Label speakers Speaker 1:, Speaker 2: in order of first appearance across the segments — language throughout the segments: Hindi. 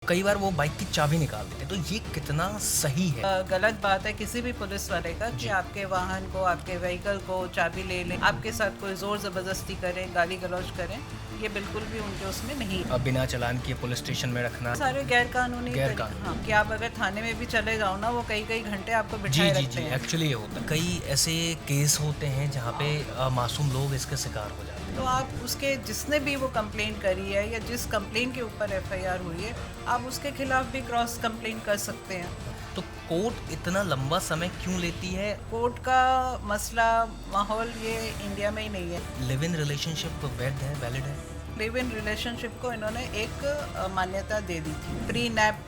Speaker 1: कई बार वो बाइक की चाबी निकाल देते हैं, तो ये कितना सही है?
Speaker 2: गलत बात है किसी भी पुलिस वाले का कि
Speaker 1: जी।
Speaker 2: आपके वाहन को, आपके व्हीकल को चाबी ले लें, आपके साथ कोई ज़ोर ज़बरदस्ती करें, गाली गलौज करें, ये बिल्कुल भी उनके उसमें नहीं है।
Speaker 1: बिना चालान किए पुलिस स्टेशन में रखना
Speaker 2: सारे गैर कानूनी
Speaker 1: गैर कानूनी।
Speaker 2: हाँ, कि आप अगर थाने में भी चले जाओ ना, वो कई-कई घंटे आपको
Speaker 1: जी,
Speaker 2: बिठाए
Speaker 1: जी,
Speaker 2: रखते
Speaker 1: जी,
Speaker 2: हैं।
Speaker 1: एक्चुअली ये होता है। कई ऐसे केस होते हैं जहाँ पे मासूम लोग इसके शिकार हो जाते हैं।
Speaker 2: तो आप उसके जिसने भी वो कंप्लेंट करी है या जिस कंप्लेंट के ऊपर एफआईआर हुई है, आप उसके खिलाफ भी क्रॉस कंप्लेंट कर सकते हैं।
Speaker 1: तो कोर्ट इतना लंबा समय क्यों लेती है?
Speaker 2: कोर्ट का मसला, माहौल ये इंडिया में ही नहीं है।
Speaker 1: लिव इन रिलेशनशिप वैध है, वैलिड है?
Speaker 2: लिव इन रिलेशनशिप को इन्होंने एक मान्यता दे दी थी। प्री नैप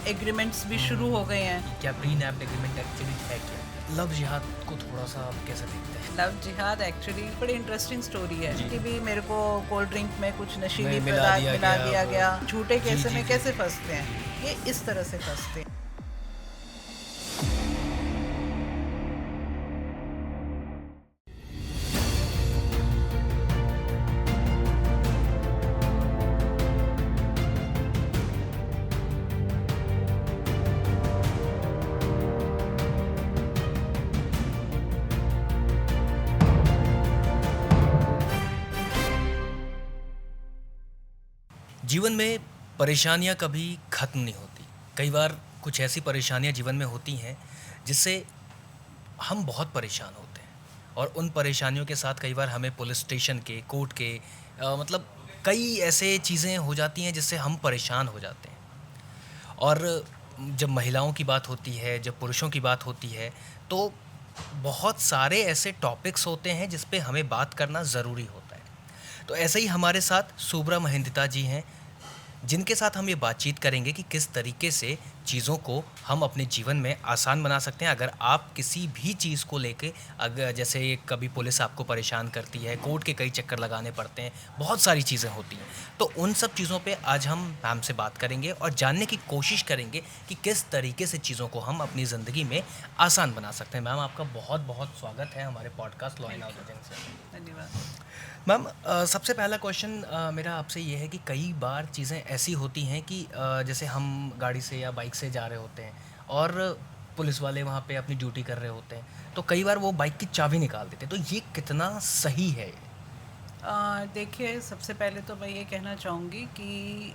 Speaker 2: एग्रीमेंट्स भी शुरू हो गए हैं।
Speaker 1: क्या प्री नैप्ड एग्रीमेंट एक्चुअली है क्या? लव जिहाद को थोड़ा सा आप कैसे देखते हैं?
Speaker 2: लव जिहाद एक्चुअली बड़ी इंटरेस्टिंग स्टोरी है
Speaker 1: जी।
Speaker 2: कि भी मेरे को कोल्ड ड्रिंक में कुछ नशीली
Speaker 1: में मिला
Speaker 2: पदार्थ
Speaker 1: दिया
Speaker 2: मिला
Speaker 1: गया,
Speaker 2: दिया
Speaker 1: वो-
Speaker 2: गया, झूठे
Speaker 1: जी,
Speaker 2: केस
Speaker 1: जी,
Speaker 2: में
Speaker 1: जी।
Speaker 2: कैसे फंसते हैं, ये इस तरह से फंसते हैं।
Speaker 1: जीवन में परेशानियां कभी खत्म नहीं होती। कई बार कुछ ऐसी परेशानियां जीवन में होती हैं जिससे हम बहुत परेशान होते हैं, और उन परेशानियों के साथ कई बार हमें पुलिस स्टेशन के, कोर्ट के, मतलब कई ऐसे चीज़ें हो जाती हैं जिससे हम परेशान हो जाते हैं। और जब महिलाओं की बात होती है, जब पुरुषों की बात होती है, तो बहुत सारे ऐसे टॉपिक्स होते हैं जिस पे हमें बात करना ज़रूरी होता है। तो ऐसे ही हमारे साथ सुब्रा महिंद्रा जी हैं, जिनके साथ हम ये बातचीत करेंगे कि किस तरीके से चीज़ों को हम अपने जीवन में आसान बना सकते हैं। अगर आप किसी भी चीज़ को लेके, अगर जैसे कभी पुलिस आपको परेशान करती है, कोर्ट के कई चक्कर लगाने पड़ते हैं, बहुत सारी चीज़ें होती हैं। तो उन सब चीज़ों पे आज हम मैम से बात करेंगे और जानने की कोशिश करेंगे कि किस तरीके से चीज़ों को हम अपनी ज़िंदगी में आसान बना सकते हैं। मैम, आपका बहुत-बहुत स्वागत है हमारे पॉडकास्ट लॉ एंड ऑर्डर से।
Speaker 2: धन्यवाद।
Speaker 1: मैम, सबसे पहला क्वेश्चन मेरा आपसे ये है कि कई बार चीज़ें ऐसी होती हैं कि जैसे हम गाड़ी से या बाइक से जा रहे होते हैं और पुलिस वाले वहाँ पे अपनी ड्यूटी कर रहे होते हैं, तो कई बार वो बाइक की चाबी निकाल देते हैं, तो ये कितना सही है?
Speaker 2: देखिए, सबसे पहले तो मैं ये कहना चाहूँगी कि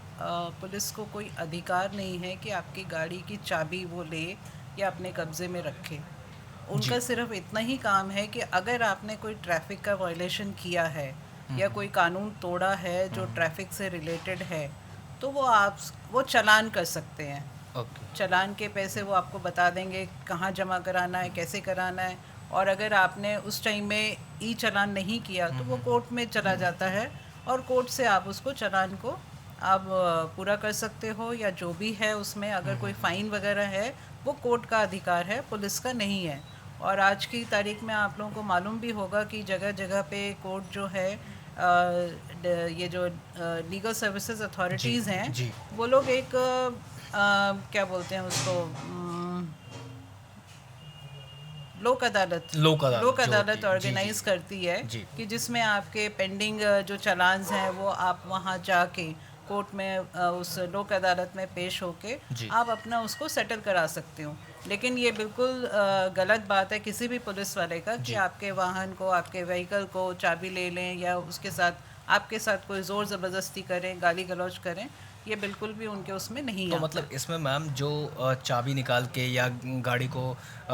Speaker 2: पुलिस को कोई अधिकार नहीं है कि आपकी गाड़ी की चाबी वो ले या अपने कब्ज़े में रखे।
Speaker 1: जी।
Speaker 2: उनका सिर्फ इतना ही काम है कि अगर आपने कोई ट्रैफ़िक का वायलेशन किया है या कोई कानून तोड़ा है जो ट्रैफ़िक से रिलेटेड है, तो वो चालान कर सकते हैं।
Speaker 1: ओके।
Speaker 2: चालान के पैसे वो आपको बता देंगे कहाँ जमा कराना है, कैसे कराना है। और अगर आपने उस टाइम में ई चालान नहीं किया तो वो कोर्ट में चला जाता है और कोर्ट से आप उसको चालान को आप पूरा कर सकते हो, या जो भी है उसमें अगर कोई फ़ाइन वगैरह है वो कोर्ट का अधिकार है, पुलिस का नहीं है। और आज की तारीख में आप लोगों को मालूम भी होगा कि जगह जगह पे कोर्ट जो है, ये जो लीगल सर्विसेज अथॉरिटीज़ हैं,
Speaker 1: जी।
Speaker 2: वो लोग एक क्या बोलते हैं उसको, लोक अदालत
Speaker 1: लोक अदालत
Speaker 2: लोक
Speaker 1: जो
Speaker 2: अदालत
Speaker 1: होती है। जी,
Speaker 2: ऑर्गेनाइज
Speaker 1: जी।
Speaker 2: करती है
Speaker 1: जी।
Speaker 2: कि जिसमें आपके पेंडिंग जो चालान्स हैं वो आप वहाँ जाके कोर्ट में उस लोक अदालत में पेश होके
Speaker 1: जी।
Speaker 2: आप अपना उसको सेटल करा सकते हो। लेकिन ये बिल्कुल गलत बात है किसी भी पुलिस वाले का कि
Speaker 1: जी।
Speaker 2: आपके वाहन को, आपके व्हीकल को चाबी ले लें या उसके साथ आपके साथ कोई ज़ोर ज़बरदस्ती करें, गाली गलौज करें, ये बिल्कुल भी उनके उसमें नहीं
Speaker 1: तो
Speaker 2: आता।
Speaker 1: मतलब इसमें मैम जो चाबी निकाल के या गाड़ी को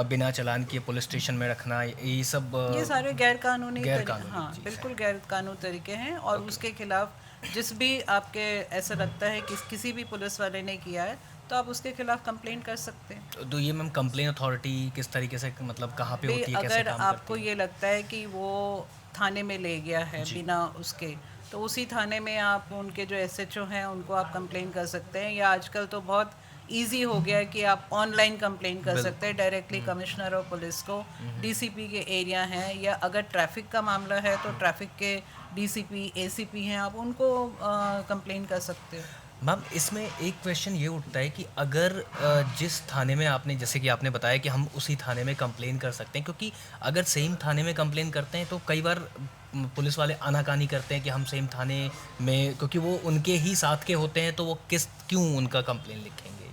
Speaker 1: बिना चालान किए पुलिस स्टेशन में रखना, ये सब
Speaker 2: ये सारे गैर कानूनी
Speaker 1: गैर कानूनी
Speaker 2: हाँ,
Speaker 1: चीज़ है।
Speaker 2: बिल्कुल गैर कानूनी तरीके हैं और
Speaker 1: ओके।
Speaker 2: उसके खिलाफ जिस भी आपके ऐसा लगता है कि किसी भी पुलिस वाले ने किया है तो आप उसके खिलाफ कंप्लेंट कर सकते हैं।
Speaker 1: तो ये मैम कंप्लेन अथॉरिटी किस तरीके से, मतलब कहाँ पे
Speaker 2: भाई
Speaker 1: होती है, कैसे
Speaker 2: अगर
Speaker 1: काम
Speaker 2: आपको
Speaker 1: करती है?
Speaker 2: ये लगता है कि वो थाने में ले गया है
Speaker 1: जी।
Speaker 2: बिना उसके, तो उसी थाने में आप उनके जो एसएचओ हैं उनको आप कंप्लेन कर सकते हैं, या आजकल तो बहुत इजी हो गया है कि आप ऑनलाइन कंप्लेन कर सकते हैं
Speaker 1: बिल्कुल।
Speaker 2: डायरेक्टली कमिश्नर ऑफ पुलिस को। डीसीपी के एरिया हैं, या अगर ट्रैफिक का मामला है तो ट्रैफिक के डीसीपी एसीपी हैं, आप उनको कंप्लेन कर सकते हो।
Speaker 1: मैम इसमें एक क्वेश्चन ये उठता है कि अगर जिस थाने में आपने जैसे कि आपने बताया कि हम उसी थाने में कंप्लेन कर सकते हैं, क्योंकि अगर सेम थाने में कंप्लेन करते हैं तो कई बार पुलिस वाले आनाकानी करते हैं कि हम सेम थाने में, क्योंकि वो उनके ही साथ के होते हैं तो वो किस क्यों उनका कंप्लेन लिखेंगे।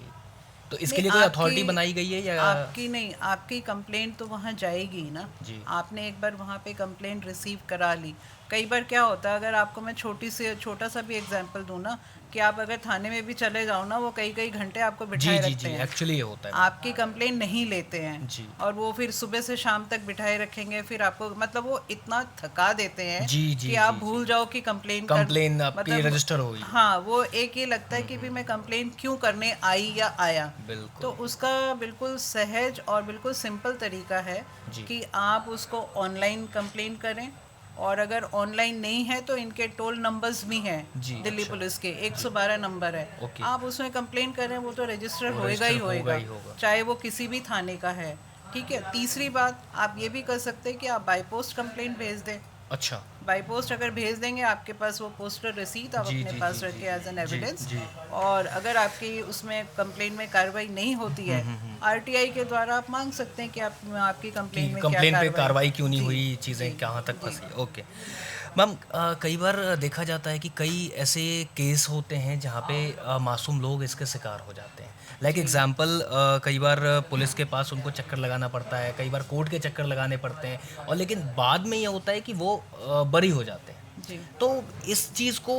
Speaker 1: तो इसके
Speaker 2: नहीं,
Speaker 1: लिए कोई अथॉरिटी बनाई गई है या?
Speaker 2: आपकी नहीं, आपकी कंप्लेंट तो वहाँ जाएगी ही ना।
Speaker 1: जी
Speaker 2: आपने एक बार वहाँ पे कंप्लेंट रिसीव करा ली। कई बार क्या होता है, अगर आपको मैं छोटा सा भी एग्जांपल दूँ ना, कि आप अगर थाने में भी चले जाओ ना, वो कई कई घंटे आपको
Speaker 1: जी
Speaker 2: बिठाए
Speaker 1: जी
Speaker 2: रखते
Speaker 1: जी,
Speaker 2: हैं,
Speaker 1: एक्चुअली ये होता है
Speaker 2: आपकी कंप्लेंट नहीं लेते हैं।
Speaker 1: जी
Speaker 2: और वो फिर सुबह से शाम तक बिठाए रखेंगे, फिर आपको मतलब वो इतना थका देते हैं
Speaker 1: जी
Speaker 2: कि
Speaker 1: जी
Speaker 2: आप
Speaker 1: जी जी।
Speaker 2: भूल जाओ कि कंप्लेन कर,
Speaker 1: कंप्लेन आपकी
Speaker 2: मतलब
Speaker 1: रजिस्टर हो गई।
Speaker 2: हाँ, वो एक ये लगता है कि भी मैं कंप्लेन क्यों करने आई या आया। तो
Speaker 1: बिल्कुल।
Speaker 2: उसका बिल्कुल सहज और बिल्कुल सिंपल तरीका है
Speaker 1: जी
Speaker 2: कि आप उसको ऑनलाइन कंप्लेन करें। और अगर ऑनलाइन नहीं है तो इनके टोल नंबर्स भी हैं,
Speaker 1: जी
Speaker 2: दिल्ली
Speaker 1: अच्छा।
Speaker 2: पुलिस के
Speaker 1: जी
Speaker 2: 112 नंबर है।
Speaker 1: ओके।
Speaker 2: आप उसमें कंप्लेन करें, वो तो रजिस्टर
Speaker 1: वो
Speaker 2: होएगा ही
Speaker 1: रजिस्टर होगा
Speaker 2: होएगा,
Speaker 1: ही होगा।
Speaker 2: चाहे वो किसी भी थाने का है। ठीक है, तीसरी बात आप ये भी कर सकते हैं कि आप बाई पोस्ट कंप्लेंट भेज दें।
Speaker 1: अच्छा।
Speaker 2: बाई पोस्ट अगर भेज देंगे, आपके पास वो पोस्टल रिसीट आप
Speaker 1: जी
Speaker 2: अपने
Speaker 1: जी जी
Speaker 2: पास
Speaker 1: जी
Speaker 2: रखें एज एन
Speaker 1: जी
Speaker 2: एविडेंस।
Speaker 1: जी।
Speaker 2: और अगर आपकी उसमें कंप्लेन में कार्रवाई नहीं होती है, आरटीआई के द्वारा आप मांग सकते हैं कि आप आपकी
Speaker 1: कि
Speaker 2: कंप्लेन में क्या
Speaker 1: कंप्लेन पे
Speaker 2: कार्रवाई।
Speaker 1: कार्रवाई क्यों नहीं
Speaker 2: जी
Speaker 1: हुई, चीज़ें
Speaker 2: जी
Speaker 1: कहाँ तक
Speaker 2: जी
Speaker 1: फंसी। ओके मैम, कई बार देखा जाता है कि कई ऐसे केस होते हैं जहाँ पे मासूम लोग इसके शिकार हो जाते हैं। लाइक
Speaker 2: जी
Speaker 1: एग्जांपल, कई बार पुलिस के पास उनको चक्कर लगाना पड़ता है, कई बार कोर्ट के चक्कर लगाने पड़ते हैं, और लेकिन बाद में ये होता है कि वो बरी हो जाते हैं।
Speaker 2: जी।
Speaker 1: तो इस चीज़ को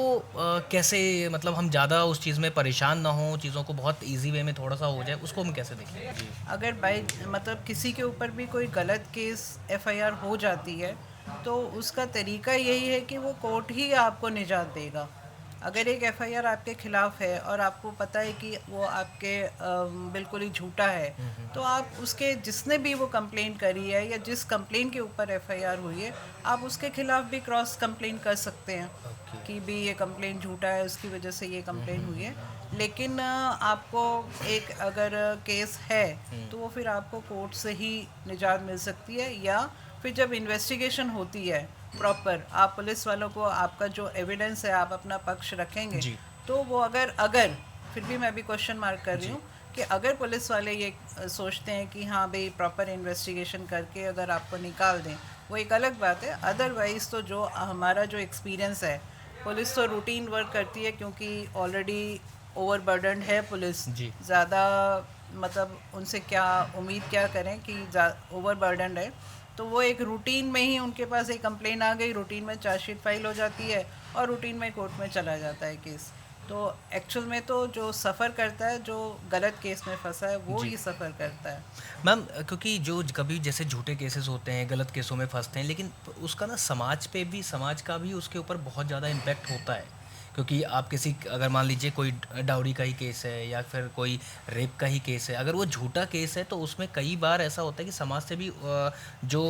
Speaker 1: कैसे, मतलब हम ज़्यादा उस चीज़ में परेशान ना हों, चीज़ों को बहुत ईजी वे में थोड़ा सा हो जाए, उसको हम कैसे देखें? जी
Speaker 2: अगर बाई मतलब किसी के ऊपर भी कोई गलत केस एफआईआर हो जाती है, तो उसका तरीका यही है कि वो कोर्ट ही आपको निजात देगा। अगर एक एफआईआर आपके खिलाफ है और आपको पता है कि वो आपके बिल्कुल ही झूठा है, तो आप उसके जिसने भी वो कंप्लेंट करी है या जिस कंप्लेंट के ऊपर एफआईआर हुई है, आप उसके खिलाफ भी क्रॉस कंप्लेंट कर सकते हैं
Speaker 1: ओके।
Speaker 2: कि भी ये कंप्लेंट झूठा है, उसकी वजह से ये कंप्लेंट हुई है। लेकिन आपको एक अगर केस है, तो वो फिर आपको कोर्ट से ही निजात मिल सकती है, या फिर जब इन्वेस्टिगेशन होती है प्रॉपर, आप पुलिस वालों को आपका जो एविडेंस है आप अपना पक्ष रखेंगे,
Speaker 1: जी
Speaker 2: तो वो अगर अगर फिर भी मैं भी क्वेश्चन मार्क कर रही
Speaker 1: जी
Speaker 2: हूँ कि अगर पुलिस वाले ये सोचते हैं कि हाँ भाई प्रॉपर इन्वेस्टिगेशन करके अगर आपको निकाल दें, वो एक अलग बात है। अदरवाइज़ तो जो हमारा जो एक्सपीरियंस है, पुलिस तो रूटीन वर्क करती है, क्योंकि ऑलरेडी ओवरबर्डन्ड है पुलिस।
Speaker 1: जी
Speaker 2: ज़्यादा मतलब उनसे क्या उम्मीद क्या करें कि ओवरबर्डन्ड है, तो वो एक रूटीन में ही उनके पास एक कंप्लेन आ गई, रूटीन में चार्जशीट फाइल हो जाती है और रूटीन में कोर्ट में चला जाता है केस। तो एक्चुअल में तो जो सफ़र करता है, जो गलत केस में फंसा है, वो
Speaker 1: जी
Speaker 2: ही सफ़र करता है।
Speaker 1: मैम, क्योंकि जो कभी जैसे झूठे केसेस होते हैं, गलत केसों में फंसते हैं, लेकिन उसका ना समाज पे भी, समाज का भी उसके ऊपर बहुत ज़्यादा इम्पैक्ट होता है। क्योंकि आप किसी, अगर मान लीजिए कोई डाउरी का ही केस है या फिर कोई रेप का ही केस है, अगर वो झूठा केस है तो उसमें कई बार ऐसा होता है कि समाज से भी जो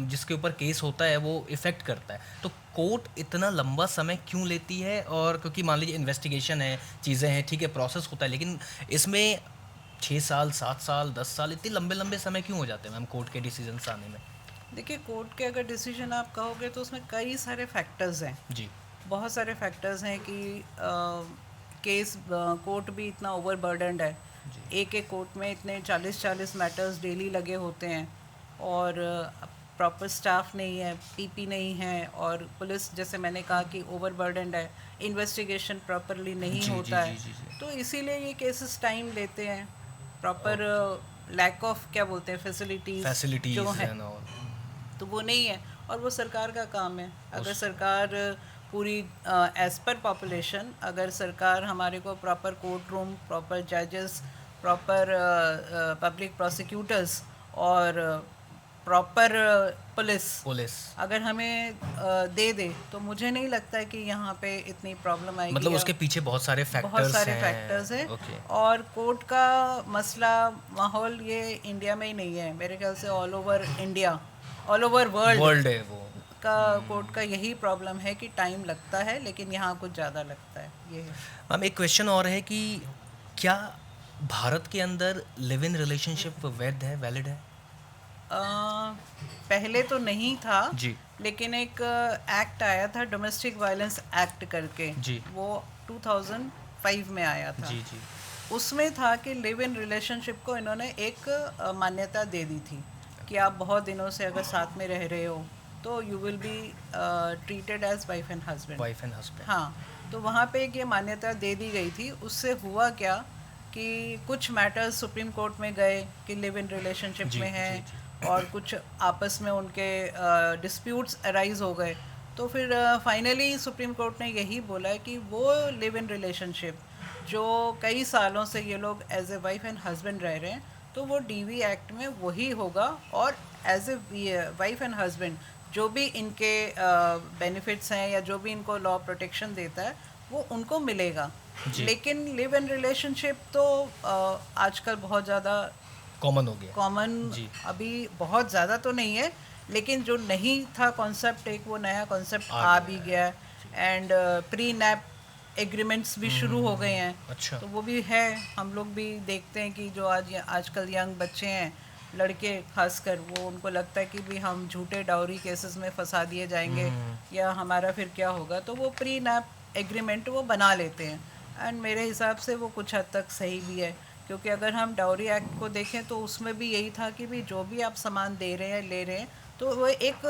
Speaker 1: जिसके ऊपर केस होता है वो इफ़ेक्ट करता है। तो कोर्ट इतना लंबा समय क्यों लेती है? और क्योंकि मान लीजिए इन्वेस्टिगेशन है, चीज़ें हैं, ठीक है, प्रोसेस होता है, लेकिन इसमें 6 साल, 7 साल, 10 साल, इतने लंबे-लंबे समय क्यों हो जाते हैं मैम कोर्ट के डिसीजंस आने में?
Speaker 2: देखिए, कोर्ट के अगर डिसीजन आप कहोगे तो उसमें कई सारे फैक्टर्स हैं,
Speaker 1: जी,
Speaker 2: बहुत सारे फैक्टर्स हैं कि केस कोर्ट भी इतना ओवरबर्डन्ड है।
Speaker 1: जी,
Speaker 2: एक एक कोर्ट में इतने 40-40 मैटर्स डेली लगे होते हैं, और प्रॉपर स्टाफ नहीं है, पीपी नहीं है, और पुलिस जैसे मैंने कहा कि ओवरबर्डन्ड है, इन्वेस्टिगेशन प्रॉपरली नहीं
Speaker 1: जी, जी,
Speaker 2: होता
Speaker 1: जी,
Speaker 2: है।
Speaker 1: जी, जी।
Speaker 2: तो इसीलिए ये केसेस टाइम लेते हैं। प्रॉपर
Speaker 1: ओके,
Speaker 2: लैक ऑफ क्या बोलते हैं, फैसिलिटीज़ जो
Speaker 1: फैसिलिटीज़
Speaker 2: हैं,
Speaker 1: एंड ऑल।
Speaker 2: तो वो नहीं है। और वो सरकार का काम है। अगर
Speaker 1: उस
Speaker 2: सरकार पूरी एज़ पर पॉपुलेशन, अगर सरकार हमारे को प्रॉपर कोर्ट रूम, प्रॉपर जजेस, प्रॉपर पब्लिक प्रोसिक्यूटर्स और प्रॉपर पुलिस
Speaker 1: पुलिस,
Speaker 2: अगर हमें दे दे, तो मुझे नहीं लगता है कि यहाँ पे इतनी प्रॉब्लम आएगी,
Speaker 1: मतलब
Speaker 2: या
Speaker 1: उसके पीछे बहुत सारे
Speaker 2: बहुत
Speaker 1: फैक्टर्स
Speaker 2: सारे फैक्टर्स हैं।
Speaker 1: हैं। ओके,
Speaker 2: और कोर्ट का मसला, माहौल ये इंडिया में ही नहीं है, मेरे ख्याल से all over India, all over world
Speaker 1: world है वो।
Speaker 2: का कोर्ट का यही प्रॉब्लम है कि टाइम लगता है, लेकिन यहाँ कुछ ज़्यादा लगता है, ये है।
Speaker 1: मैम एक क्वेश्चन और है कि क्या भारत के अंदर लिव इन रिलेशनशिप वैध है, वैलिड है?
Speaker 2: अ, पहले तो नहीं था,
Speaker 1: जी,
Speaker 2: लेकिन एक एक्ट आया था, डोमेस्टिक वायलेंस एक्ट करके,
Speaker 1: जी,
Speaker 2: वो 2005 में आया था।
Speaker 1: जी जी।
Speaker 2: उसमें था कि लिव इन रिलेशनशिप को इन्होंने एक मान्यता दे दी थी कि आप बहुत दिनों से अगर साथ में रह रहे हो तो you will be treated as wife and husband.
Speaker 1: Wife and husband.
Speaker 2: हाँ, तो वहाँ पे एक ये मान्यता दे दी गई थी। उससे हुआ क्या कि कुछ मैटर्स सुप्रीम कोर्ट में गए कि लिव इन रिलेशनशिप
Speaker 1: जी
Speaker 2: में
Speaker 1: जी
Speaker 2: हैं
Speaker 1: जी।
Speaker 2: और कुछ आपस में उनके डिस्प्यूट्स अराइज हो गए। तो फिर फाइनली सुप्रीम कोर्ट ने यही बोला है कि वो लिव इन रिलेशनशिप जो कई सालों से ये लोग as a wife and husband रह रहे हैं तो वो डीवी एक्ट में वही होगा और as a wife and husband जो भी इनके बेनिफिट्स हैं या जो भी इनको लॉ प्रोटेक्शन देता है वो उनको मिलेगा।
Speaker 1: जी।
Speaker 2: लेकिन लिव इन रिलेशनशिप तो आजकल बहुत ज़्यादा
Speaker 1: कॉमन हो गया।
Speaker 2: कॉमन
Speaker 1: जी।
Speaker 2: अभी बहुत ज़्यादा तो नहीं है, लेकिन जो नहीं था कॉन्सेप्ट एक वो नया कॉन्सेप्ट आ भी गया है। एंड प्री नैप एग्रीमेंट्स भी शुरू हो गए हैं।
Speaker 1: अच्छा।
Speaker 2: तो वो भी है, हम लोग भी देखते हैं कि जो आजकल यंग बच्चे हैं, लड़के खासकर, वो उनको लगता है कि भी हम झूठे डाउरी केसेस में फंसा दिए जाएंगे या हमारा फिर क्या होगा, तो वो प्री नैप एग्रीमेंट वो बना लेते हैं। एंड मेरे हिसाब से वो कुछ हद तक सही भी है, क्योंकि अगर हम डाउरी एक्ट को देखें तो उसमें भी यही था कि भी जो भी आप सामान दे रहे हैं ले रहे हैं तो वो एक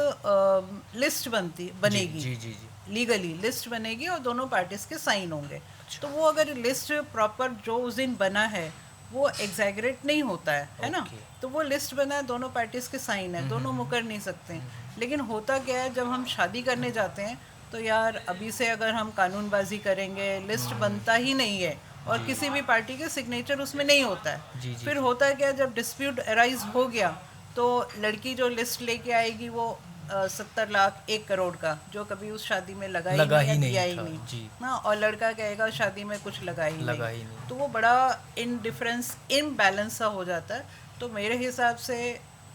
Speaker 2: लिस्ट बनेगी।
Speaker 1: जी जी जी।
Speaker 2: लीगली लिस्ट बनेगी और दोनों पार्टीज के साइन होंगे। तो वो अगर लिस्ट प्रॉपर जो उस दिन बना है वो एग्जैगरेट नहीं होता है ना, तो वो लिस्ट बना है, दोनों पार्टीज के साइन है, दोनों मुकर नहीं सकते। लेकिन होता क्या है, जब हम शादी करने जाते हैं तो यार अभी से अगर हम कानूनबाजी करेंगे, लिस्ट बनता ही नहीं है और किसी भी पार्टी के सिग्नेचर उसमें नहीं होता है।
Speaker 1: जी जी।
Speaker 2: फिर होता है क्या, जब डिस्प्यूट अराइज हो गया तो लड़की जो लिस्ट लेके आएगी वो 70 लाख 1 करोड़ का, जो कभी उस शादी में लगा ही नहीं, दिया ही नहीं।
Speaker 1: जी।
Speaker 2: हाँ, और लड़का कहेगा शादी में कुछ लगा ही नहीं।
Speaker 1: नहीं।
Speaker 2: तो वो बड़ा इनडिफरेंस इम्बैलेंस सा हो जाता है। तो मेरे हिसाब से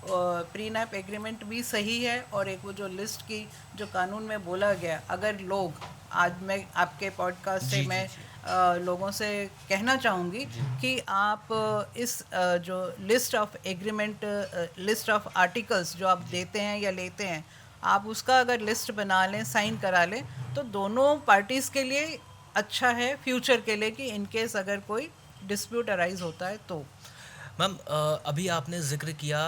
Speaker 2: प्री नैप एग्रीमेंट भी सही है, और एक वो जो लिस्ट की जो कानून में बोला गया, अगर लोग, आज मैं आपके पॉडकास्ट से मैं लोगों से कहना चाहूँगी कि आप इस जो list of agreement, list of articles जो आप देते हैं या लेते हैं, आप उसका अगर लिस्ट बना लें, साइन करा लें, तो दोनों पार्टीज़ के लिए अच्छा है फ्यूचर के लिए, कि इनकेस अगर कोई डिस्प्यूट अराइज होता है तो।
Speaker 1: मैम, अभी आपने जिक्र किया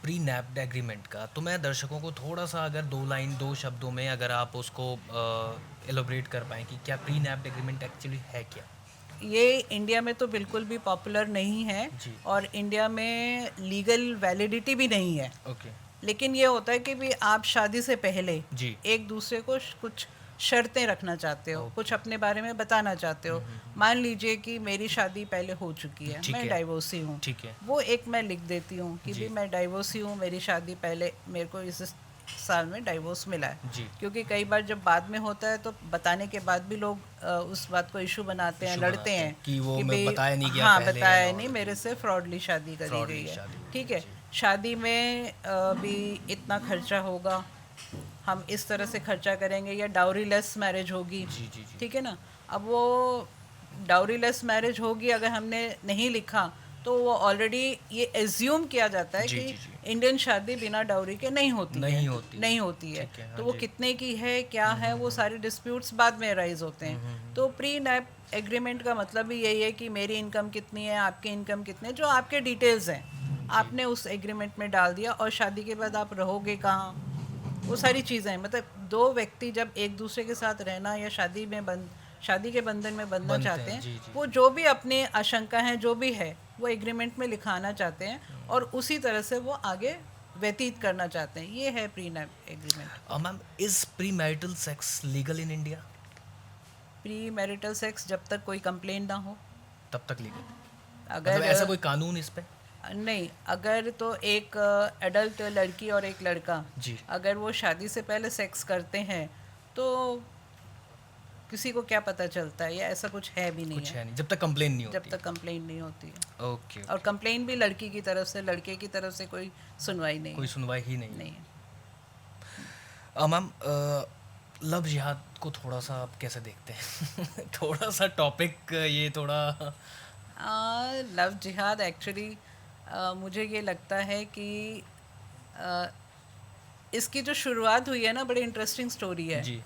Speaker 1: प्री नैप्ड एग्रीमेंट का, तो मैं दर्शकों को थोड़ा सा अगर 2 शब्दों में अगर आप उसको एलोबरेट कर पाएँ कि क्या प्री नैप्ड एग्रीमेंट एक्चुअली है क्या?
Speaker 2: ये इंडिया में तो बिल्कुल भी पॉपुलर नहीं है
Speaker 1: जी।
Speaker 2: और इंडिया में लीगल वैलिडिटी भी नहीं है।
Speaker 1: ओके।
Speaker 2: लेकिन ये होता है कि भी आप शादी से पहले
Speaker 1: जी।
Speaker 2: एक दूसरे को कुछ शर्तें रखना चाहते हो, कुछ अपने बारे में बताना चाहते हो। मान लीजिए कि मेरी शादी पहले हो चुकी है, मैं डाइवोर्सी हूँ,
Speaker 1: ठीक है।
Speaker 2: वो एक मैं लिख देती हूँ कि भी मैं डाइवोर्सी हूँ, मेरी शादी पहले, मेरे को इस साल में डाइवोर्स मिला है।
Speaker 1: जी।
Speaker 2: क्योंकि कई बार जब बाद में होता है तो बताने के बाद भी लोग उस बात को इशू बनाते हैं, लड़ते हैं
Speaker 1: कि वो मैं
Speaker 2: भाई,
Speaker 1: बताया नहीं गया
Speaker 2: हाँ
Speaker 1: पहले,
Speaker 2: बताया नहीं, मेरे से फ्रॉडली शादी करी
Speaker 1: फ्रॉडली
Speaker 2: गई है।
Speaker 1: शादी।
Speaker 2: ठीक है, शादी में भी इतना खर्चा होगा, हम इस तरह से खर्चा करेंगे, या डाउरी लेस मैरिज होगी।
Speaker 1: जी जी जी।
Speaker 2: ठीक है ना। अब वो डाउरी लेस मैरिज होगी अगर हमने नहीं लिखा तो वो ऑलरेडी ये एज्यूम किया जाता है
Speaker 1: जी,
Speaker 2: कि
Speaker 1: जी, जी।
Speaker 2: इंडियन शादी बिना डाउरी के नहीं होती है।
Speaker 1: नहीं होती
Speaker 2: है।
Speaker 1: ठीक है, हाँ
Speaker 2: तो वो
Speaker 1: जी।
Speaker 2: कितने की है, क्या है, वो सारे डिस्प्यूट्स बाद में राइज होते हैं। तो प्री नैप एग्रीमेंट का मतलब भी यही है कि मेरी इनकम कितनी है, आपकी इनकम कितनी है, जो आपके डिटेल्स हैं आपने उस एग्रीमेंट में डाल दिया, और शादी के बाद आप रहोगे कहाँ, वो सारी चीज़ें, मतलब दो व्यक्ति जब एक दूसरे के साथ रहना या शादी के बंधन में बंधना चाहते हैं,
Speaker 1: जी, जी।
Speaker 2: वो जो भी अपनी आशंका है, जो भी है, वो एग्रीमेंट में लिखाना चाहते हैं और उसी तरह से वो आगे व्यतीत करना चाहते हैं। ये है pre nap agreement.
Speaker 1: Ma'am, is pre marital sex legal in India?
Speaker 2: Pre marital sex जब तक कोई कंप्लेन ना हो
Speaker 1: तब तक लीगल?
Speaker 2: अगर
Speaker 1: मतलब ऐसा कोई कानून इस पे?
Speaker 2: नहीं, अगर तो एक एडल्ट लड़की और एक लड़का
Speaker 1: जी।
Speaker 2: अगर वो शादी से पहले सेक्स करते हैं तो किसी को क्या पता चलता है, या ऐसा कुछ है भी नहीं,
Speaker 1: कुछ है नहीं जब तक कंप्लेन नहीं होती।
Speaker 2: जब तक कंप्लेन नहीं होती है।
Speaker 1: ओके।
Speaker 2: और कंप्लेन भी लड़की की तरफ से, लड़के की तरफ से कोई सुनवाई नहीं
Speaker 1: कोई
Speaker 2: है।
Speaker 1: सुनवाई ही नहीं
Speaker 2: नहीं है।
Speaker 1: मैम, लव जिहाद को थोड़ा सा आप कैसे देखते हैं? थोड़ा सा टॉपिक ये थोड़ा
Speaker 2: लव जिहाद एक्चुअली मुझे ये लगता है कि इसकी जो शुरुआत हुई है ना, बड़ी इंटरेस्टिंग स्टोरी है।
Speaker 1: जी।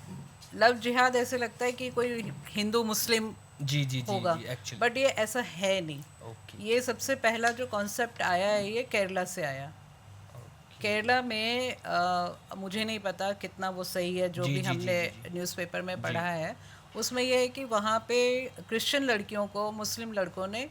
Speaker 2: लव जिहाद ऐसे लगता है कि कोई हिंदू मुस्लिम
Speaker 1: जी जी जी
Speaker 2: होगा,
Speaker 1: जी एक्चुअली।
Speaker 2: बट ये ऐसा है नहीं।
Speaker 1: ओके
Speaker 2: ये सबसे पहला जो कॉन्सेप्ट आया है ये केरला से आया। केरला में मुझे नहीं पता कितना वो सही है, जो
Speaker 1: जी
Speaker 2: भी
Speaker 1: जी जी
Speaker 2: हमने
Speaker 1: जी जी
Speaker 2: न्यूज़पेपर में
Speaker 1: जी।
Speaker 2: पढ़ा है, उसमें ये है कि वहाँ पे क्रिश्चियन लड़कियों को मुस्लिम लड़कों ने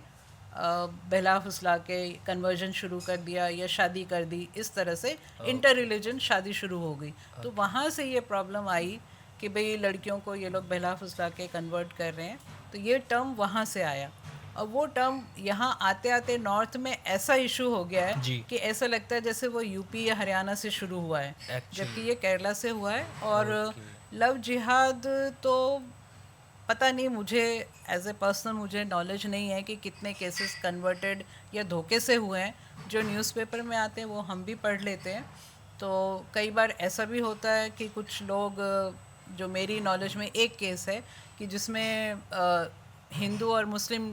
Speaker 2: बहला फुसला के कन्वर्जन शुरू कर दिया या शादी कर दी, इस तरह से इंटर
Speaker 1: ओके
Speaker 2: रिलीजन शादी शुरू हो गई। तो
Speaker 1: ओके।
Speaker 2: वहाँ से ये प्रॉब्लम आई कि भाई लड़कियों को ये लोग बहला फुसला के कन्वर्ट कर रहे हैं, तो ये टर्म वहाँ से आया। और वो टर्म यहाँ आते आते नॉर्थ में ऐसा इशू हो गया है
Speaker 1: जी।
Speaker 2: कि ऐसा लगता है जैसे वो यूपी या हरियाणा से शुरू हुआ है, जबकि
Speaker 1: एक्चुअली।
Speaker 2: ये केरला से हुआ है। और
Speaker 1: ओके।
Speaker 2: लव जिहाद तो पता नहीं, मुझे एज ए पर्सनल मुझे नॉलेज नहीं है कि कितने केसेस कन्वर्टेड या धोखे से हुए हैं। जो न्यूज़पेपर में आते हैं वो हम भी पढ़ लेते हैं। तो कई बार ऐसा भी होता है कि कुछ लोग, जो मेरी नॉलेज में एक केस है कि जिसमें हिंदू और मुस्लिम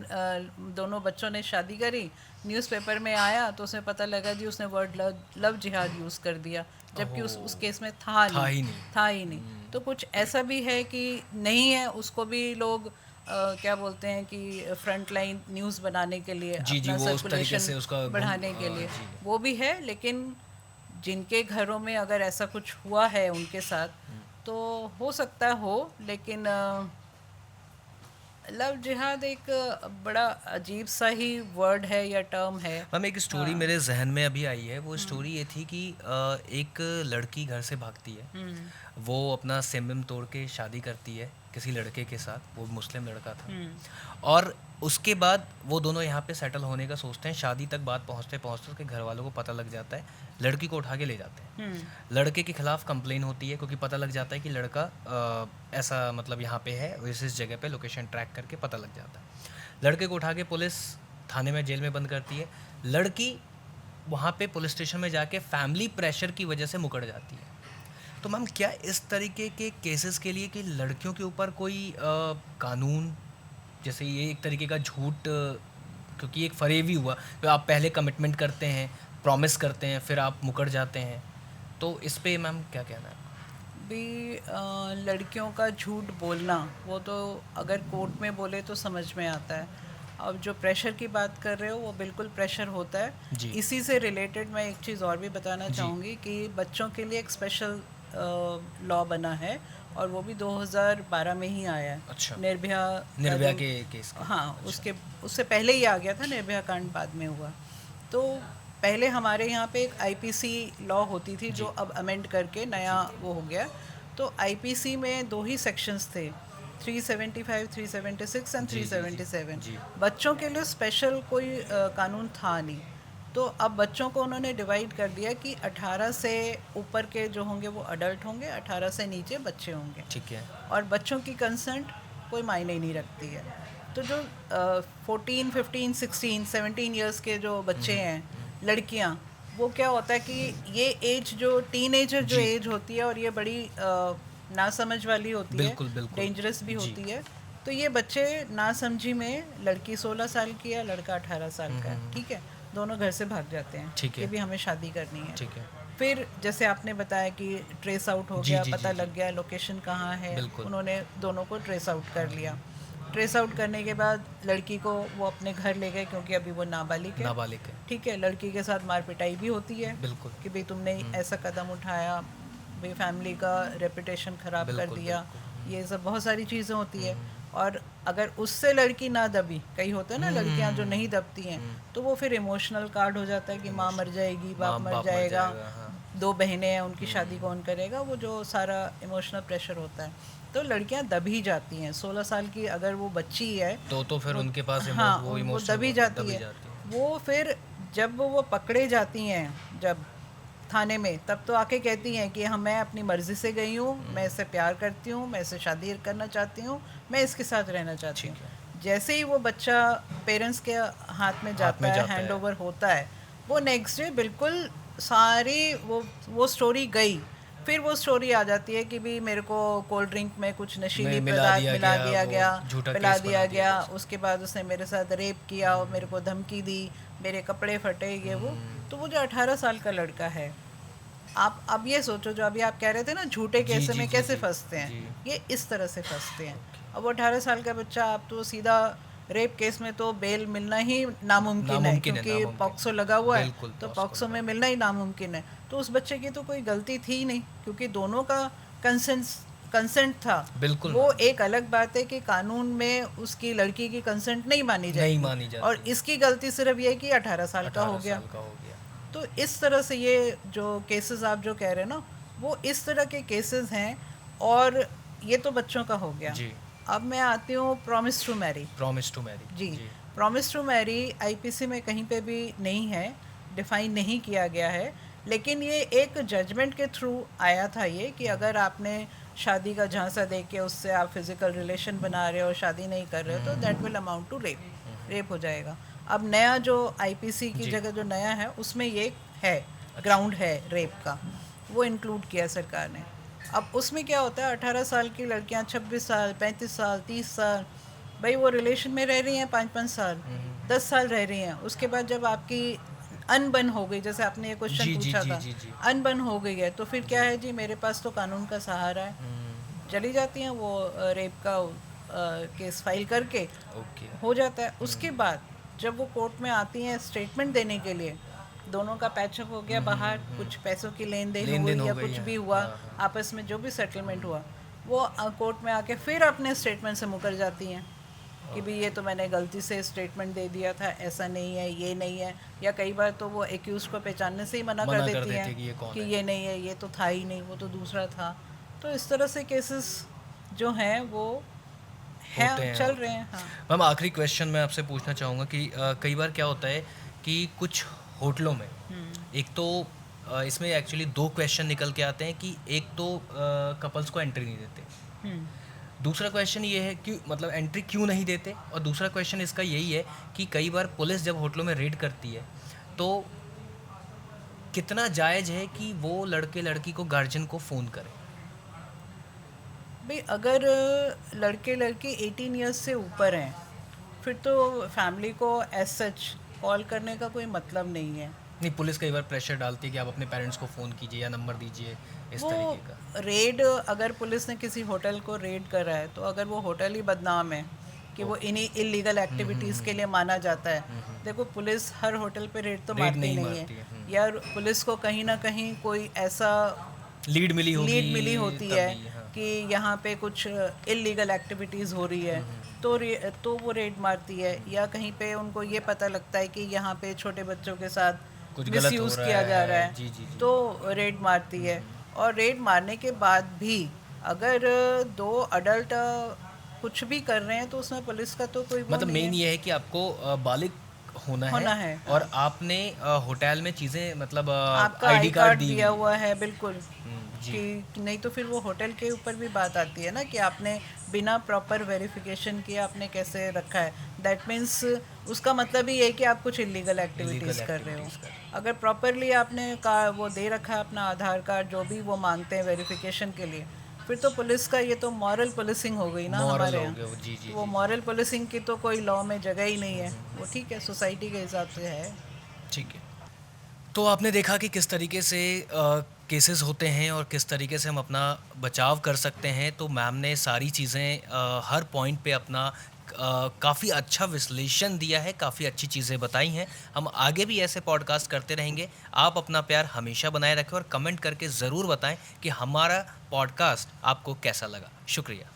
Speaker 2: दोनों बच्चों ने शादी करी, न्यूज़पेपर में आया तो उसमें पता लगा जी उसने वर्ड लव जिहाद यूज़ कर दिया, जबकि उस केस में था
Speaker 1: था
Speaker 2: नहीं,
Speaker 1: ही नहीं।
Speaker 2: था ही नहीं। तो कुछ ऐसा भी है कि नहीं है, उसको भी लोग क्या बोलते हैं कि फ्रंट लाइन न्यूज़ बनाने के लिए,
Speaker 1: जी जी,
Speaker 2: अपना
Speaker 1: वो उस तरीके से
Speaker 2: सर्कुलेशन
Speaker 1: उसका
Speaker 2: बढ़ाने के लिए,
Speaker 1: जी।
Speaker 2: वो भी है। लेकिन जिनके घरों में अगर ऐसा कुछ हुआ है उनके साथ, तो हो सकता हो। लेकिन लव जिहाद एक बड़ा अजीब सा ही वर्ड है या टर्म है।
Speaker 1: मैम एक स्टोरी
Speaker 2: हाँ।
Speaker 1: मेरे जहन में अभी आई है। वो स्टोरी ये थी कि एक लड़की घर से भागती है। वो अपना सिम तोड़ के शादी करती है किसी लड़के के साथ, वो मुस्लिम लड़का था। और उसके बाद वो दोनों यहाँ पे सेटल होने का सोचते हैं। शादी तक बात पहुँचते पहुँचते उसके घर वालों को पता लग जाता है, लड़की को उठा के ले जाते हैं। लड़के के खिलाफ कंप्लेन होती है क्योंकि पता लग जाता है कि लड़का ऐसा मतलब यहाँ पे है, इस जगह पे लोकेशन ट्रैक करके पता लग जाता है। लड़के को उठा के पुलिस थाने में जेल में बंद करती है। लड़की वहाँ पे पुलिस स्टेशन में जाके फैमिली प्रेशर की वजह से मुकर जाती है। तो मैम क्या इस तरीके के केसेस के लिए कि लड़कियों के ऊपर कोई कानून, जैसे ये एक तरीके का झूठ, क्योंकि एक फरेबी हुआ तो आप पहले कमिटमेंट करते हैं, प्रॉमिस करते हैं, फिर आप मुकर जाते हैं, तो इस पे मैम क्या कहना है?
Speaker 2: भी लड़कियों का झूठ बोलना, वो तो अगर कोर्ट में बोले तो समझ में आता है। अब जो प्रेशर की बात कर रहे हो वो बिल्कुल प्रेशर होता है।
Speaker 1: जी
Speaker 2: इसी से रिलेटेड मैं एक चीज़ और भी बताना
Speaker 1: जी।
Speaker 2: चाहूँगी कि बच्चों के लिए एक स्पेशल लॉ बना है, और वो भी 2012 में ही आया है।
Speaker 1: अच्छा।
Speaker 2: निर्भया
Speaker 1: निर्भया
Speaker 2: जो-
Speaker 1: के केस का।
Speaker 2: हाँ,
Speaker 1: अच्छा।
Speaker 2: उससे पहले ही आ गया था, निर्भया कांड बाद में हुआ। तो पहले हमारे यहाँ पे एक आईपीसी लॉ होती थी, जो अब अमेंड करके नया वो हो गया। तो आईपीसी में दो ही सेक्शंस थे, 375, 376 एंड
Speaker 1: जी जी जी
Speaker 2: 377।
Speaker 1: जी।
Speaker 2: बच्चों के लिए स्पेशल कोई कानून था नहीं। तो अब बच्चों को उन्होंने डिवाइड कर दिया कि 18 से ऊपर के जो होंगे वो अडल्ट होंगे, 18 से नीचे बच्चे होंगे।
Speaker 1: ठीक है।
Speaker 2: और बच्चों की कंसेंट कोई मायने ही नहीं रखती है। तो जो 14, 15, 16, 17 ईयर्स के जो बच्चे हैं, लड़कियां, वो क्या होता है कि ये एज जो टीनेजर जो
Speaker 1: जी।
Speaker 2: एज होती है, और ये बड़ी नासमझ वाली होती है,
Speaker 1: बिल्कुल बिल्कुल।
Speaker 2: डेंजरस भी
Speaker 1: जी।
Speaker 2: होती है। तो ये बच्चे नासमझी में, लड़की 16 साल की है, लड़का 18 साल का है, ठीक है, दोनों घर से भाग जाते हैं
Speaker 1: ठीक
Speaker 2: कि
Speaker 1: है।
Speaker 2: भी हमें शादी करनी है।
Speaker 1: ठीक है।
Speaker 2: फिर जैसे आपने बताया कि ट्रेस आउट हो
Speaker 1: जी
Speaker 2: गया,
Speaker 1: जी
Speaker 2: पता
Speaker 1: जी
Speaker 2: लग
Speaker 1: जी।
Speaker 2: गया लोकेशन कहाँ है,
Speaker 1: बिल्कुल।
Speaker 2: उन्होंने दोनों को ट्रेस आउट कर लिया। ट्रेस आउट करने के बाद लड़की को वो अपने घर ले गए, क्योंकि अभी वो नाबालिग है,
Speaker 1: नाबालिग है।
Speaker 2: ठीक है। लड़की के साथ मार पिटाई भी होती है
Speaker 1: बिल्कुल।
Speaker 2: कि भाई तुमने ऐसा कदम उठाया, भाई फैमिली का रेपुटेशन ख़राब कर
Speaker 1: बिल्कुल
Speaker 2: दिया,
Speaker 1: बिल्कुल।
Speaker 2: ये सब बहुत सारी चीज़ें होती है। और अगर उससे लड़की ना दबी, कई होते हैं ना लड़कियां जो नहीं दबती हैं, तो वो फिर इमोशनल कार्ड हो जाता है कि माँ मर जाएगी, बाप मर जाएगा,
Speaker 1: हाँ।
Speaker 2: दो बहनें हैं, उनकी शादी कौन करेगा, वो जो सारा इमोशनल प्रेशर होता है। तो लड़कियां दबी जाती हैं। 16 साल की अगर वो बच्ची है
Speaker 1: तो फिर उनके पास
Speaker 2: हाँ,
Speaker 1: वो
Speaker 2: वो
Speaker 1: इमोशनल
Speaker 2: दबी जाती है। वो फिर जब वो पकड़े जाती हैं, जब थाने में, तब तो आके कहती हैं कि हाँ, मैं अपनी मर्ज़ी से गई हूँ, मैं इससे प्यार करती हूँ, मैं इससे शादी करना चाहती हूँ, मैं इसके साथ रहना चाहती हूँ। जैसे ही वो बच्चा पेरेंट्स के हाथ में जाता है, हैंड ओवर होता है, वो नेक्स्ट डे बिल्कुल सारी वो स्टोरी गई। फिर वो स्टोरी आ जाती है कि भी मेरे को कोल्ड ड्रिंक में कुछ नशीली पदार्थ मिला दिया गया, पिला दिया गया, उसके बाद उसने मेरे साथ रेप किया और मेरे को धमकी दी, मेरे कपड़े फटे, ये वो। तो वो जो 18 साल का लड़का है, आप अब ये सोचो, जो अभी आप कह रहे थे ना झूठे केस में कैसे फंसते हैं, ये इस तरह से फंसते हैं। अब वो 18 साल का बच्चा, आप तो सीधा रेप केस में तो बेल मिलना ही नामुमकिन है,
Speaker 1: नामुमकिन है,
Speaker 2: क्योंकि
Speaker 1: नामुमकिन।
Speaker 2: पॉक्सो लगा हुआ है,
Speaker 1: बिल्कुल,
Speaker 2: तो
Speaker 1: पॉक्सो
Speaker 2: पॉक्सो में
Speaker 1: लगा।
Speaker 2: मिलना ही नामुमकिन है। तो उस बच्चे की तो कोई गलती थी ही नहीं, क्योंकि दोनों का कंसेंट कंसेंट था।
Speaker 1: बिल्कुल
Speaker 2: वो
Speaker 1: मैम,
Speaker 2: एक अलग बात है कि कानून में उसकी लड़की की कंसेंट नहीं मानी
Speaker 1: नहीं
Speaker 2: जाएगी,
Speaker 1: मानी
Speaker 2: और
Speaker 1: जाती।
Speaker 2: इसकी गलती सिर्फ ये है कि 18 साल का हो
Speaker 1: 18
Speaker 2: गया।
Speaker 1: साल का हो गया।
Speaker 2: तो इस तरह से ये जो केसेस आप जो कह रहे हैं ना, वो इस तरह के केसेस हैं। और ये तो बच्चों का हो गया।
Speaker 1: जी।
Speaker 2: अब मैं आती हूँ promise to marry.
Speaker 1: Promise to marry.
Speaker 2: जी,
Speaker 1: जी।
Speaker 2: प्रॉमिस टू मैरी आईपीसी में कहीं पे भी नहीं है, डिफाइन नहीं किया गया है। लेकिन ये एक जजमेंट के थ्रू आया था ये, कि अगर आपने शादी का झांसा दे के उससे आप फिजिकल रिलेशन बना रहे हो, शादी नहीं कर रहे हो, तो that will amount to rape, rape हो जाएगा। अब नया जो आईपीसी की
Speaker 1: जी।
Speaker 2: जगह जो नया है, उसमें ये है,
Speaker 1: अच्छा।
Speaker 2: ग्राउंड है रेप का, वो इंक्लूड किया सरकार ने। अब उसमें क्या होता है, 18 साल की लड़कियां 26 साल, 35 साल, 30 साल, भाई वो रिलेशन में रह रही हैं 5-5 साल, 10 साल रह रही हैं। उसके बाद जब आपकी अनबन हो गई, जैसे आपने ये क्वेश्चन
Speaker 1: जी, जी,
Speaker 2: पूछा
Speaker 1: जी,
Speaker 2: था,
Speaker 1: जी, जी।
Speaker 2: अनबन हो गई है, तो फिर क्या है जी, मेरे पास तो कानून का सहारा है, चली जाती हैं वो, रेप का केस फाइल करके
Speaker 1: ओके।
Speaker 2: हो जाता है। उसके बाद जब वो कोर्ट में आती हैं स्टेटमेंट देने के लिए, दोनों का पैचअप हो गया बाहर, कुछ पैसों की लेन देन
Speaker 1: लेन-देन
Speaker 2: हुई
Speaker 1: हो
Speaker 2: या
Speaker 1: गई
Speaker 2: कुछ
Speaker 1: है।
Speaker 2: भी हुआ,
Speaker 1: हाँ, हाँ।
Speaker 2: आपस में जो भी सेटलमेंट हुआ, वो कोर्ट में आके फिर अपने स्टेटमेंट से मुकर जाती हैं कि भाई ये तो मैंने गलती से स्टेटमेंट दे दिया था, ऐसा नहीं है, ये नहीं है। या कई बार तो वो एक्यूज को पहचानने से ही मना कर देती हैं
Speaker 1: कि ये कौन
Speaker 2: कि
Speaker 1: है।
Speaker 2: ये नहीं है, ये तो था ही नहीं, वो तो दूसरा था। तो इस तरह से केसेस जो हैं वो हैं,
Speaker 1: होते हैं,
Speaker 2: चल
Speaker 1: होते
Speaker 2: रहे
Speaker 1: हैं।
Speaker 2: हैं। हाँ।
Speaker 1: मैम, आखिरी क्वेश्चन मैं आपसे पूछना चाहूँगा कि कई बार क्या होता है कि कुछ होटलों में, एक तो इसमें एक्चुअली 2 क्वेश्चन निकल के आते हैं कि एक तो कपल्स को एंट्री नहीं देते।
Speaker 2: हम्म।
Speaker 1: दूसरा क्वेश्चन ये है कि मतलब एंट्री क्यों नहीं देते, और दूसरा क्वेश्चन इसका यही है कि कई बार पुलिस जब होटलों में रेड करती है, तो कितना जायज़ है कि वो लड़के लड़की को गार्जियन को फ़ोन करें?
Speaker 2: भाई अगर लड़के लड़की 18 इयर्स से ऊपर हैं, फिर तो फैमिली को एज सच कॉल करने का कोई मतलब नहीं है।
Speaker 1: नहीं, पुलिस कई बार प्रेशर डालती है कि आप अपने पेरेंट्स को फ़ोन कीजिए या नंबर दीजिए, इस
Speaker 2: वो
Speaker 1: तरीके का।
Speaker 2: रेड, अगर पुलिस ने किसी होटल को रेड करा है, तो अगर वो होटल ही बदनाम है कि वो इन्हीं इलीगल एक्टिविटीज़ के लिए माना जाता है, देखो पुलिस हर होटल पे रेड तो
Speaker 1: रेड
Speaker 2: मारती
Speaker 1: नहीं
Speaker 2: नहीं
Speaker 1: मारती है।
Speaker 2: है। या पुलिस को कहीं ना कहीं कोई ऐसा
Speaker 1: लीड मिली होगी,
Speaker 2: लीड मिली होती है
Speaker 1: तभी, हाँ।
Speaker 2: कि यहाँ पे कुछ इलीगल एक्टिविटीज़ हो रही है, तो वो रेड मारती है। या कहीं पे उनको ये पता लगता है कि यहाँ पे छोटे बच्चों के साथ
Speaker 1: कुछ गलत हो
Speaker 2: मिसयूज़
Speaker 1: रहा
Speaker 2: किया जा रहा
Speaker 1: है।
Speaker 2: है,
Speaker 1: जी, जी, जी।
Speaker 2: तो रेड मारती है। और रेड मारने के बाद भी अगर 2 अडल्ट कुछ भी कर रहे हैं, तो उसमें पुलिस का तो कोई वो
Speaker 1: मतलब
Speaker 2: नहीं
Speaker 1: मेन
Speaker 2: है।
Speaker 1: ये है कि आपको बालिग होना
Speaker 2: होना
Speaker 1: है,
Speaker 2: है,
Speaker 1: और
Speaker 2: हाँ।
Speaker 1: आपने होटल में चीज़ें मतलब
Speaker 2: आपका
Speaker 1: आईडी
Speaker 2: आई
Speaker 1: कार्ड
Speaker 2: कार्ड
Speaker 1: दी
Speaker 2: दिया
Speaker 1: हुई।
Speaker 2: हुआ है, बिल्कुल।
Speaker 1: जी।
Speaker 2: कि नहीं तो फिर वो होटल के ऊपर भी बात आती है ना, कि आपने बिना प्रॉपर वेरिफिकेशन किए आपने कैसे रखा है। दैट मीन्स उसका मतलब ही है कि आप कुछ इलीगल एक्टिविटीज़ कर रहे हो।
Speaker 1: एक्टिविटीज़ कर।
Speaker 2: अगर प्रॉपरली आपने का वो दे रखा है अपना आधार कार्ड, जो भी वो मांगते हैं वेरिफिकेशन के लिए, फिर तो पुलिस का ये तो मॉरल पुलिसिंग हो गई ना
Speaker 1: मॉरल
Speaker 2: हमारे
Speaker 1: हो
Speaker 2: यहाँ।
Speaker 1: गया वो। जी, जी,
Speaker 2: तो वो
Speaker 1: जी,
Speaker 2: मॉरल पुलिसिंग की तो कोई लॉ में जगह ही नहीं है। वो ठीक है, सोसाइटी के हिसाब से है।
Speaker 1: ठीक है। तो आपने देखा कि किस तरीके से केसेस होते हैं और किस तरीके से हम अपना बचाव कर सकते हैं। तो मैम ने सारी चीज़ें हर पॉइंट पे अपना काफ़ी अच्छा विश्लेषण दिया है, काफ़ी अच्छी चीज़ें बताई हैं। हम आगे भी ऐसे पॉडकास्ट करते रहेंगे। आप अपना प्यार हमेशा बनाए रखें और कमेंट करके ज़रूर बताएं कि हमारा पॉडकास्ट आपको कैसा लगा। शुक्रिया।